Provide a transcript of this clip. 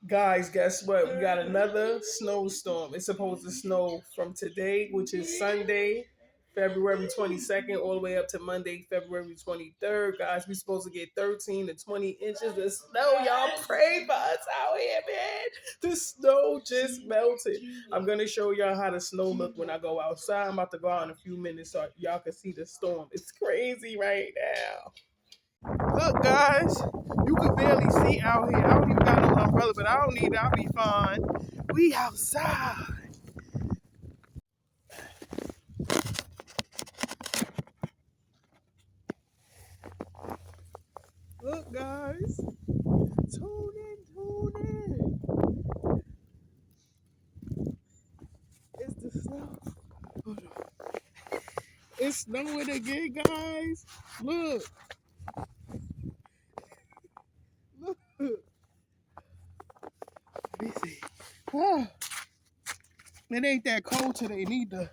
Guys, guess what? We got another snowstorm. It's supposed to snow from today, which is Sunday, February 22nd, all the way up to Monday, February 23rd. Guys, we supposed to get 13 to 20 inches of snow. Y'all pray for us out here, man. The snow just melted. I'm going to show y'all how the snow look when I go outside. I'm about to go out in a few minutes so y'all can see the storm. It's crazy right now. Look, guys, you can barely see out here. I don't even got no umbrella, but I don't need it. I'll be fine. We outside. Look, guys. Tune in. It's the snow. Hold on. It's snowing again, guys. Look. Look. Let me see. Oh, it ain't that cold today neither.